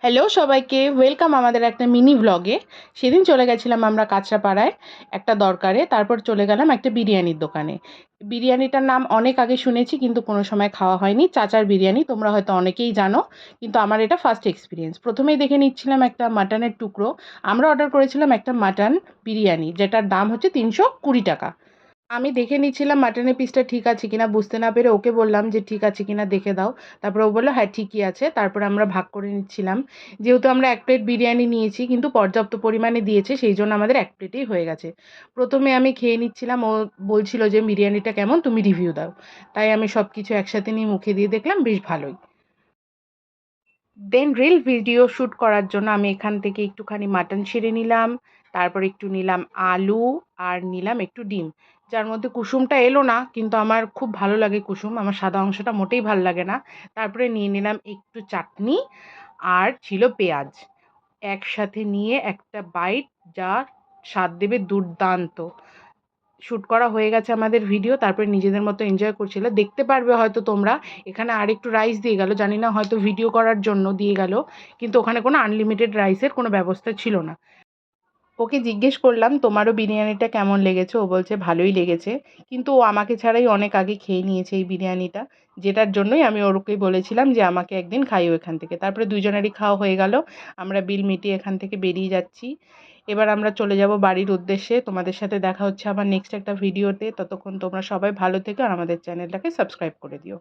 Hello সবাইকে, welcome আমাদের একটা মিনি ভ্লগে। সেদিন চলে গেছিলাম আমরা কাঁচরাপাড়ায় একটা দরকারে, তারপর চলে গেলাম একটা বিরিয়ানির দোকানে। বিরিয়ানিটার নাম অনেক আগে শুনেছি কিন্তু কোনো সময় খাওয়া হয়নি। চাচার বিরিয়ানি, তোমরা হয়তো অনেকেই জানো, কিন্তু আমার এটা ফার্স্ট এক্সপিরিয়েন্স। প্রথমেই দেখে নিচ্ছিলাম একটা মাটনের টুকরো। আমরা অর্ডার করেছিলাম একটা মাটন বিরিয়ানি, যেটার দাম হচ্ছে 320 টাকা। আমি দেখে নিচ্ছিলাম মাটনের পিসটা ঠিক আছে কিনা, বুঝতে না পেরে ওকে বললাম যে ঠিক আছে কিনা দেখে দাও। তারপরে ও বললো হ্যাঁ ঠিকই আছে। তারপরে আমরা ভাগ করে নিচ্ছিলাম, যেহেতু আমরা এক প্লেট বিরিয়ানি নিয়েছি কিন্তু পর্যাপ্ত পরিমাণে দিয়েছে, সেই জন্য আমাদের এক প্লেটেই হয়ে গেছে। প্রথমে আমি খেয়ে নিচ্ছিলাম, ও বলছিল যে বিরিয়ানিটা কেমন, তুমি রিভিউ দাও। তাই আমি সব কিছু একসাথে নিয়ে মুখে দিয়ে দেখলাম বেশ ভালোই। দেন রিল ভিডিও শ্যুট করার জন্য আমি এখান থেকে একটুখানি মাটন ছেড়ে নিলাম, তারপর একটু নিলাম আলু, আর নিলাম একটু ডিম। যার মধ্যে কুসুমটা এলো না, কিন্তু আমার খুব ভালো লাগে কুসুম, আমার সাদা অংশটা মোটেই ভাল লাগে না। তারপরে নিয়ে নিলাম একটু চাটনি, আর ছিল পেঁয়াজ। একসাথে নিয়ে একটা বাইট, যা স্বাদ দেবে দুর্দান্ত। শ্যুট করা হয়ে গেছে আমাদের ভিডিও, তারপরে নিজেদের মতো এনজয় করছিল, দেখতে পারবে হয়তো তোমরা। এখানে আর একটু রাইস দিয়ে গেল, জানি না হয়তো ভিডিও করার জন্য দিয়ে গেল, কিন্তু ওখানে কোনো আনলিমিটেড রাইসের কোনো ব্যবস্থা ছিল না। ওকে জিজ্ঞেস করলাম তোমারও বিরিয়ানিটা কেমন লেগেছে, ও বলছে ভালোই লেগেছে। কিন্তু ও আমাকে ছাড়াই অনেক আগে খেয়ে নিয়েছে এই বিরিয়ানিটা, যেটার জন্যই আমি ওরকেই বলেছিলাম যে আমাকে একদিন খাইও এখান থেকে। তারপরে দুজনেরই খাওয়া হয়ে গেল, আমরা বিল মিটিয়ে এখান থেকে বেরিয়ে যাচ্ছি। এবার আমরা চলে যাব বাড়ির উদ্দেশ্যে। তোমাদের সাথে দেখা হচ্ছে আবার নেক্সট একটা ভিডিওতে। ততক্ষণ তোমরা সবাই ভালো থেকো আর আমাদের চ্যানেলটাকে সাবস্ক্রাইব করে দিও।